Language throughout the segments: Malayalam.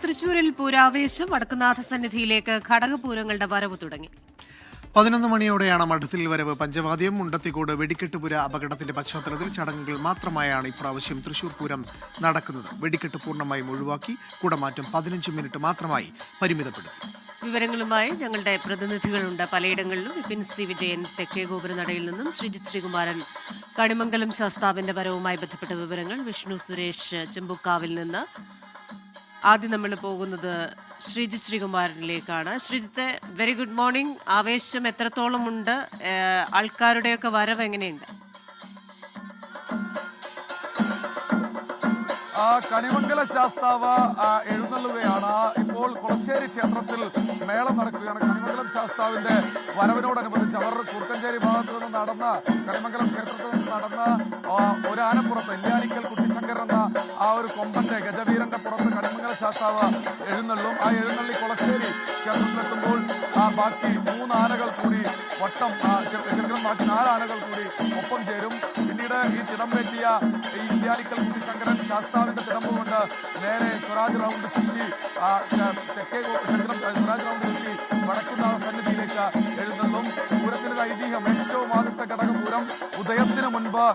തൃശൂരിൽ പൂരാവേശം. വടക്കുന്നാഥ സന്നിധിയിലേക്ക് ഘടകപൂരങ്ങളുടെ വരവ് തുടങ്ങി. 11 മണിയോടെയാണ് മഠത്തിൽ വരവ്. പഞ്ചവാദ്യം, മുണ്ടത്തിക്കോട് വെടിക്കെട്ടുപുര അപകടത്തിന്റെ പശ്ചാത്തലത്തിൽ ചടങ്ങുകൾ മാത്രമായാണ് ഇപ്രാവശ്യം തൃശൂർ പൂരം നടക്കുന്നത്. വെടിക്കെട്ട് പൂർണ്ണമായും ഒഴിവാക്കി. കുടമാറ്റം 15 മിനിറ്റ് മാത്രമായി പരിമിതപ്പെടുത്തി. വിവരങ്ങളുമായി ഞങ്ങളുടെ പ്രതിനിധികളുണ്ട് പലയിടങ്ങളിലും. വിപിൻ സി വിജയൻ തെക്കേ ഗോപുരനടയിൽ നിന്നും, ശ്രീജിത്ത് ശ്രീകുമാരൻ കണിമംഗലം ശാസ്താവിന്റെ വരവുമായി ബന്ധപ്പെട്ട വിവരങ്ങൾ, വിഷ്ണു സുരേഷ് ചെമ്പുക്കാവിൽ നിന്ന്. ആദ്യം നമ്മൾ പോകുന്നത് ശ്രീജിത്ത് ശ്രീകുമാരനിലേക്കാണ്. Sreejith, very good morning. ആവേശം എത്രത്തോളം ഉണ്ട്? ആൾക്കാരുടെയൊക്കെ വരവ് എങ്ങനെയുണ്ട്? കണിമംഗല ശാസ്താവ് എഴുന്നള്ളുകയാണ്. ഇപ്പോൾ കുളശ്ശേരി ക്ഷേത്രത്തിൽ മേളം നടക്കുകയാണ്. കണിമംഗലം ശാസ്താവിന്റെ വരവിനോടനുബന്ധിച്ച് അവർ കുറുക്കഞ്ചേരി ഭാഗത്തു നിന്ന് നടന്ന് കണിമംഗലം ക്ഷേത്രത്തിൽ നിന്ന് നടന്ന് ഒരു ആനപ്പുറത്ത് ഇല്യാനിക്കൽ കുട്ടിശങ്കർ എന്ന ആ ഒരു കൊമ്പന്റെ ഗജവീരന്റെ പുറത്ത് കണിമംഗല ശാസ്താവ് എഴുന്നള്ളും. ആ എഴുന്നള്ളി കുളശ്ശേരി ക്ഷേത്രത്തിലെത്തുമ്പോൾ ബാക്കി 3 ആനകൾ കൂടി വട്ടം ചെറുപ്പം ബാക്കി 4 ആനകൾ കൂടി ഒപ്പം ചേരും. പിന്നീട് ഈ തിടമ്പേറ്റിയ ഈ ഇല്യാനിക്കൽ കുട്ടിശങ്കരൻ ശാസ്താവിന്റെ തിടമ്പ് കൊണ്ട് നേരെ സ്വരാജ് റൗണ്ട് ചുറ്റി തെക്കേ സ്വരാജ് റൗണ്ട് ചുറ്റി വടക്കുന്നാഥ സന്നിധിയിലേക്ക് എഴുന്നള്ളും. പൂരത്തിനൊരു ഐതിഹ്യം, ഏറ്റവും ആദ്യത്തെ ഘടകപൂരം ഉദയത്തിന് മുൻപ്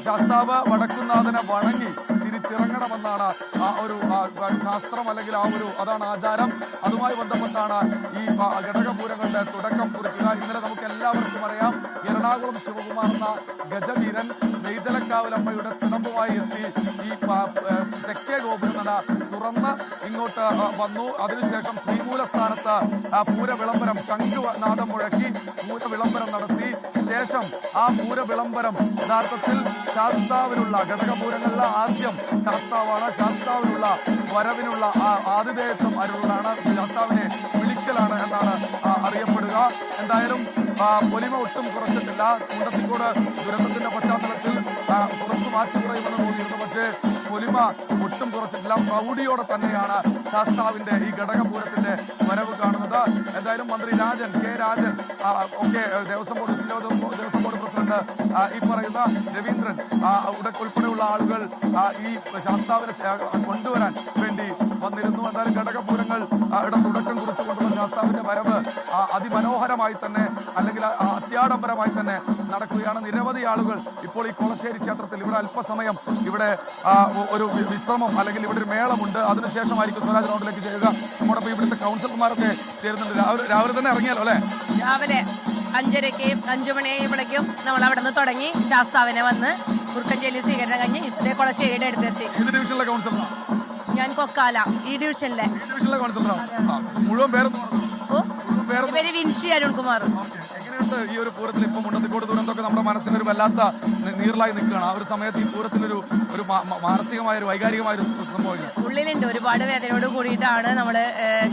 ശാസ്താവ് വടക്കുന്നാഥനെ വണങ്ങി തിരിച്ചിറങ്ങണമെന്നാണ് ആ ഒരു ശാസ്ത്രം, അല്ലെങ്കിൽ അതാണ് ആചാരം. അതുമായി ബന്ധപ്പെട്ടാണ് ഈ ഘടകപൂരങ്ങളുടെ തുടക്കം കുറിക്കുക. ഇന്നലെ നമുക്ക് എല്ലാവർക്കും അറിയാം, എറണാകുളം ശിവകുമാർ എന്ന ഗജവീരൻ നെയ്തലക്കാവിലമ്മയുടെ തിടമ്പുമായി എത്തി ഈ തെക്കേ ഗോപുരനട തുറന്ന് ഇങ്ങോട്ട് വന്നു. അതിനുശേഷം ശ്രീമൂലസ്ഥാനത്ത് പൂരവിളംബരം ശംഖുനാദം മുഴക്കി പൂരവിളംബരം നടത്തി. ശേഷം ആ പൂരവിളംബരം യഥാർത്ഥത്തിൽ ശാസ്താവിനുള്ള ഘടകപൂരങ്ങളിലെ ആദ്യം ശാസ്താവാണ്. ശാസ്താവിനുള്ള വരവിനുള്ള ആതിഥേയത്വം അരുളാണ്, ശാസ്താവിനെ വിളിക്കലാണ് എന്നാണ് അറിയപ്പെടുക. എന്തായാലും പൊലിമ ഒട്ടും കുറച്ചിട്ടില്ല. മുണ്ടത്തിക്കോട് ദുരന്തത്തിന്റെ പശ്ചാത്തലത്തിൽ കുറച്ച് മാറ്റി കുറയുമെന്ന് തോന്നിയിരുന്നു. പക്ഷേ പൊലിമ ഒട്ടും കുറച്ചിട്ടില്ല. പ്രൗഢിയോടെ തന്നെയാണ് ശാസ്താവിന്റെ ഈ ഘടകപൂരത്തിന്റെ വരവ് കാണുന്നത്. എന്തായാലും മന്ത്രി കെ രാജൻ ഒക്കെ ദേവസ്വം ബോർഡ് പ്രസിഡന്റ് ഈ പറയുന്ന രവീന്ദ്രൻ ഉൾപ്പെടെയുള്ള ആളുകൾ ഈ ശാസ്താവിനെ കൊണ്ടുവരാൻ വേണ്ടി വന്നിരുന്നു. എന്തായാലും ഘടകപൂരങ്ങൾ തുടക്കം കുറിച്ചുകൊണ്ടുള്ള ശാസ്താവിന്റെ വരവ് അതിമനോഹരമായി തന്നെ, അല്ലെങ്കിൽ അത്യാഡംബരമായി തന്നെ നടക്കുകയാണ്. നിരവധി ആളുകൾ ഇപ്പോൾ ഈ കുളശ്ശേരി ക്ഷേത്രത്തിൽ ഇവിടെ അല്പസമയം ഇവിടെ ഒരു വിശ്രമം, അല്ലെങ്കിൽ ഇവിടെ ഒരു മേളമുണ്ട്. അതിനുശേഷമായിരിക്കും സ്വരാജ് റൗണ്ടിലേക്ക് ചെയ്യുക. നമ്മുടെ ഇവിടുത്തെ കൗൺസിലർമാരൊക്കെ ചേരുന്നുണ്ട്. രാവിലെ തന്നെ ഇറങ്ങിയാലോ അല്ലെ? രാവിലെ 5:30 5 മണിയായപ്പോഴേക്കും നമ്മൾ അവിടെ നിന്ന് തുടങ്ങി ശാസ്താവിനെ വന്ന് കുറുക്കഞ്ചേരി സ്വീകരണം കഴിഞ്ഞ് ഇതേ കുളശ്ശേരിയുടെ അടുത്തെത്തി. ഏത് ഡിവിഷനിലെ കൗൺസിലറാണ്? ഞാൻ കൊക്കാല ഈ ഡിവിഷനിലെ കൗൺസിലറാണ്. മുഴുവൻ പേര് വിൻഷി അരുൺകുമാർ. എങ്ങനെയുണ്ട് ഈ ഒരു പൂരത്തിൽ? ഇപ്പൊ മുണ്ടത്തിക്കോട് ദുരന്തമൊക്കെ നമ്മുടെ മനസ്സിനൊരു വല്ലാത്ത നീറിലായി നിൽക്കുകയാണ്. ആ ഒരു സമയത്ത് ഈ പൂരത്തിലൊരു മാനസികമായ ഒരു വൈകാരികമായ ഒരു സംഭവം ഉള്ളിലുണ്ട്. ഒരുപാട് വേദനയോട് കൂടിയിട്ടാണ് നമ്മള്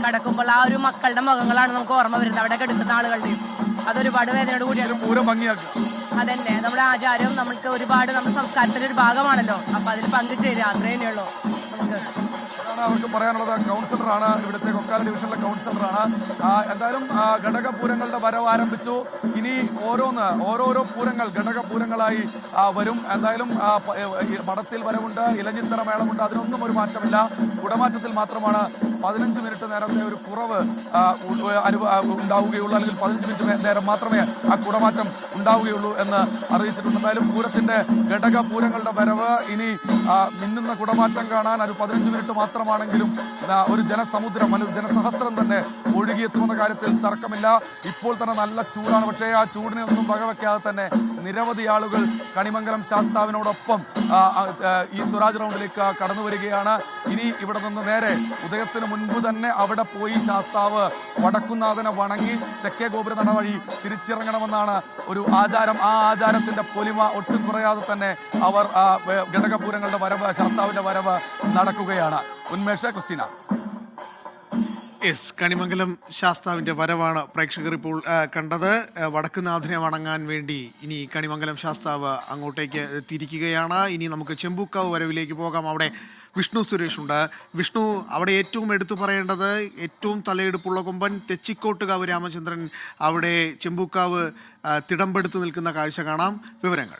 കടക്കുമ്പോൾ ആ ഒരു മക്കളുടെ മുഖങ്ങളാണ് നമുക്ക് ഓർമ്മ വരുന്നത്. അവിടെ കിടക്കുന്ന ആളുകളുടെയും അതൊരുപാട് വേദനയോട് കൂടിയാണ് പൂരം ഭംഗിയാക്കുക. അതന്നെ നമ്മുടെ ആചാരം, നമുക്ക് ഒരുപാട് നമ്മുടെ സംസ്കാരത്തിന്റെ ഒരു ഭാഗമാണല്ലോ. അപ്പൊ അതിൽ പങ്കുചേരുക, അത്രേ തന്നെയുള്ളൂ നമുക്ക്. അവർക്ക് പറയാനുള്ളത്. കൗൺസിലറാണ്, ഇവിടുത്തെ കൊക്കാല ഡിവിഷനിലെ കൗൺസിലറാണ്. എന്തായാലും ഘടകപൂരങ്ങളുടെ വരവ് ആരംഭിച്ചു. ഇനി ഓരോരോ പൂരങ്ങൾ ഘടകപൂരങ്ങളായി വരും. എന്തായാലും മഠത്തിൽ വരവുണ്ട്, ഇലഞ്ഞിത്തറ മേളമുണ്ട്, അതിനൊന്നും ഒരു മാറ്റമില്ല. കുടമാറ്റത്തിൽ മാത്രമാണ് 15 മിനിറ്റ് നേരത്തെ ഒരു കുറവ് ഉണ്ടാവുകയുള്ളൂ, അല്ലെങ്കിൽ 15 മിനിറ്റ് നേരം മാത്രമേ ആ കുടമാറ്റം ഉണ്ടാവുകയുള്ളൂ എന്ന് അറിയിച്ചിട്ടുണ്ട്. എന്തായാലും പൂരത്തിന്റെ ഘടകപൂരങ്ങളുടെ വരവ് ഇനി മിന്നുന്ന കുടമാറ്റം കാണാൻ ഒരു 15 മിനിറ്റ് മാത്രമാണെങ്കിലും ഒരു ജനസമുദ്രം, അല്ലെങ്കിൽ ജനസഹസ്രം തന്നെ ഒഴുകിയെത്തുമെന്ന കാര്യത്തിൽ തർക്കമില്ല. ഇപ്പോൾ തന്നെ നല്ല ചൂടാണ്. പക്ഷേ ആ ചൂടിനെ ഒന്നും വകവെക്കാതെ തന്നെ നിരവധി ആളുകൾ കണിമംഗലം ശാസ്താവിനോടൊപ്പം ഈ സ്വരാജ് റൗണ്ടിലേക്ക് കടന്നു വരികയാണ്. ഇനി ഇവിടെ നിന്ന് നേരെ ഉദയത്തിന് മുൻപ് തന്നെ അവിടെ പോയി ശാസ്താവ് വടക്കുന്നാഥനെ വണങ്ങി തെക്കേ ഗോപുരനട വഴി തിരിച്ചിറങ്ങണമെന്നാണ് ഒരു ആചാരം. ആ ആചാരത്തിന്റെ പൊലിമ ഒട്ടും കുറയാതെ തന്നെ അവർ ഘടകപൂരങ്ങളുടെ വരവ്, ശാസ്താവിന്റെ വരവ് നടക്കുകയാണ്. ഉന്മേഷ, ക്രിസ്റ്റീന. കണിമംഗലം ശാസ്താവിന്റെ വരവാണ് പ്രേക്ഷകർ ഇപ്പോൾ കണ്ടത്. വടക്കുനാഥനെ വണങ്ങാൻ വേണ്ടി ഇനി കണിമംഗലം ശാസ്താവ് അങ്ങോട്ടേക്ക് തിരിക്കുകയാണ്. ഇനി നമുക്ക് ചെമ്പൂക്കാവ് വരവിലേക്ക് പോകാം. അവിടെ വിഷ്ണു സുരേഷ് ഉണ്ട്. വിഷ്ണു, അവിടെ ഏറ്റവും എടുത്തു പറയേണ്ടത്, ഏറ്റവും തലയെടുപ്പുള്ള കൊമ്പൻ തെച്ചിക്കോട്ടുകാവ് രാമചന്ദ്രൻ അവിടെ ചെമ്പൂക്കാവ് തിടമ്പെടുത്ത് നിൽക്കുന്ന കാഴ്ച കാണാം. വിവരങ്ങൾ.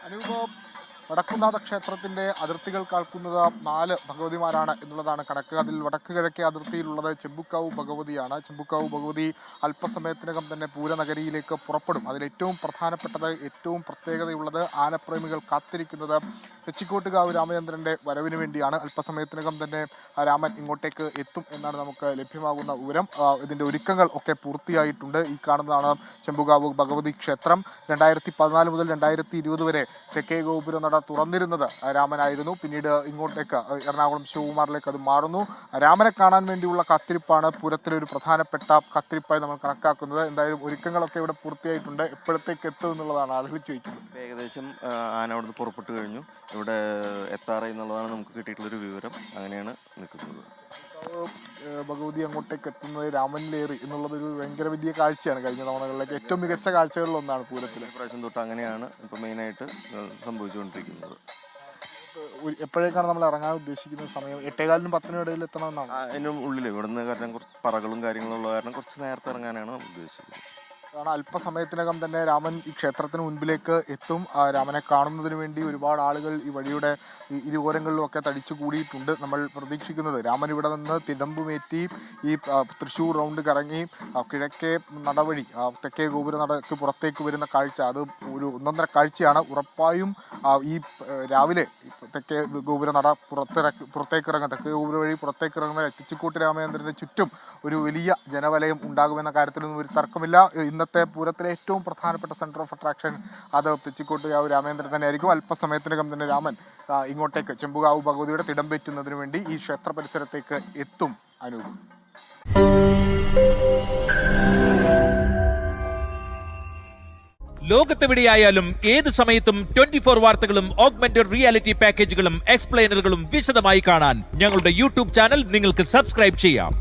അനുഭവം വടക്കുംനാഥ ക്ഷേത്രത്തിന്റെ അതിർത്തികൾ കാൽക്കുന്നത് 4 ഭഗവതിമാരാണ് എന്നുള്ളതാണ് കണക്ക്. അതിൽ വടക്ക് കിഴക്കേ അതിർത്തിയിലുള്ളത് ചെമ്പുക്കാവ് ഭഗവതിയാണ്. ചെമ്പുക്കാവ് ഭഗവതി അല്പസമയത്തിനകം തന്നെ പൂരനഗരിയിലേക്ക് പുറപ്പെടും. അതിൽ ഏറ്റവും പ്രധാനപ്പെട്ടത്, ഏറ്റവും പ്രത്യേകതയുള്ളത്, ആനപ്രേമികൾ കാത്തിരിക്കുന്നത് തെച്ചിക്കോട്ടുകാവ് രാമചന്ദ്രന്റെ വരവിന് വേണ്ടിയാണ്. അല്പസമയത്തിനകം തന്നെ രാമൻ ഇങ്ങോട്ടേക്ക് എത്തും എന്നാണ് നമുക്ക് ലഭ്യമാകുന്ന വിവരം. ഇതിന്റെ ഒരുക്കങ്ങൾ ഒക്കെ പൂർത്തിയായിട്ടുണ്ട്. ഈ കാണുന്നതാണ് ചെമ്പുകാവ് ഭഗവതി ക്ഷേത്രം. 2014 മുതൽ 2020 വരെ തെക്കേ ഗോപുര നട തുറന്നിരുന്നത് രാമനായിരുന്നു. പിന്നീട് ഇങ്ങോട്ടേക്ക് എറണാകുളം ശിവകുമാറിലേക്ക് അത് മാറുന്നു. രാമനെ കാണാൻ വേണ്ടിയുള്ള കാത്തിരിപ്പാണ് പൂരത്തിലെ ഒരു പ്രധാനപ്പെട്ട കാത്തിരിപ്പായി നമ്മൾ കണക്കാക്കുന്നത്. എന്തായാലും ഒരുക്കങ്ങളൊക്കെ ഇവിടെ പൂർത്തിയായിട്ടുണ്ട്. എപ്പോഴത്തേക്ക് എത്തും എന്നുള്ളതാണ് ആലോചിച്ച് വയ്ക്കുന്നത്. ഏകദേശം ആന അവിടുന്ന് പുറപ്പെട്ട് കഴിഞ്ഞു. ഇവിടെ എത്താറായി എന്നുള്ളതാണ് നമുക്ക് കിട്ടിയിട്ടുള്ളൊരു വിവരം. അങ്ങനെയാണ് നിൽക്കുന്നത്. ഭഗവതി അങ്ങോട്ടേക്ക് എത്തുന്നത് രാമനിലേറി എന്നുള്ളത് ഒരു ഭയങ്കര വലിയ കാഴ്ചയാണ്. കഴിഞ്ഞ തവണകളിലേക്ക് ഏറ്റവും മികച്ച കാഴ്ചകളിലൊന്നാണ് പൂരത്തിൽ. പ്രാവശ്യം തൊട്ട് അങ്ങനെയാണ് ഇപ്പോൾ മെയിനായിട്ട് സംഭവിച്ചുകൊണ്ടിരിക്കുന്നത്. എപ്പോഴേക്കാണ് നമ്മൾ ഇറങ്ങാൻ ഉദ്ദേശിക്കുന്ന സമയം? 8:15-നും 10-നും ഇടയിൽ എത്തണമെന്നാണ്. അതിൻ്റെ ഉള്ളിൽ ഇവിടുന്ന് കാരണം കുറച്ച് പറകളും കാര്യങ്ങളും ഉള്ള കാരണം കുറച്ച് നേരത്തെ ഇറങ്ങാനാണ് ഉദ്ദേശിക്കുന്നത്. കാരണം അല്പസമയത്തിനകം തന്നെ രാമൻ ഈ ക്ഷേത്രത്തിന് മുൻപിലേക്ക് എത്തും. രാമനെ കാണുന്നതിന് വേണ്ടി ഒരുപാട് ആളുകൾ ഈ വഴിയുടെ ഇരുകോരങ്ങളിലും ഒക്കെ തടിച്ചു കൂടിയിട്ടുണ്ട്. നമ്മൾ പ്രതീക്ഷിക്കുന്നത് രാമൻ ഇവിടെ നിന്ന് തിടമ്പുമേറ്റി ഈ തൃശ്ശൂർ റൗണ്ട് കറങ്ങി കിഴക്കേ നടവഴി തെക്കേ ഗോപുര നടക്ക് പുറത്തേക്ക് വരുന്ന കാഴ്ച, അത് ഒരു ഒന്നൊന്നര കാഴ്ചയാണ്. ഉറപ്പായും ഈ രാവിലെ തെക്കേ ഗോപുര നട പുറത്തേക്ക് ഇറങ്ങുന്ന തെക്കേ ഗോപുര വഴി പുറത്തേക്ക് ഇറങ്ങുന്ന തെച്ചിക്കോട്ട് രാമചന്ദ്രൻ്റെ ചുറ്റും ഒരു വലിയ ജനവലയം ഉണ്ടാകുമെന്ന കാര്യത്തിലൊന്നും ഒരു തർക്കമില്ല. ഇന്നത്തെ പൂരത്തിലെ ഏറ്റവും പ്രധാനപ്പെട്ട സെൻറ്റർ ഓഫ് അട്രാക്ഷൻ അത് തെച്ചിക്കോട്ടുകാവ് രാമചന്ദ്രൻ തന്നെയായിരിക്കും. അല്പസമയത്തിനകം തന്നെ രാമൻ ഇങ്ങോട്ടേക്ക് ചെമ്പുകാവ് ഭഗവതിയുടെ തിടമ്പേറ്റുന്നതിന് വേണ്ടി ഈ ക്ഷേത്ര പരിസരത്തേക്ക് എത്തും. അനൂപ്. ലോകത്തെവിടെയായാലും ഏത് സമയത്തും 24 വാർത്തകളും ഓഗ്മെന്റഡ് റിയാലിറ്റി പാക്കേജുകളും എക്സ്പ്ലെയിനറുകളും വിശദമായി കാണാൻ ഞങ്ങളുടെ യൂട്യൂബ് ചാനൽ നിങ്ങൾക്ക് സബ്സ്ക്രൈബ് ചെയ്യാം.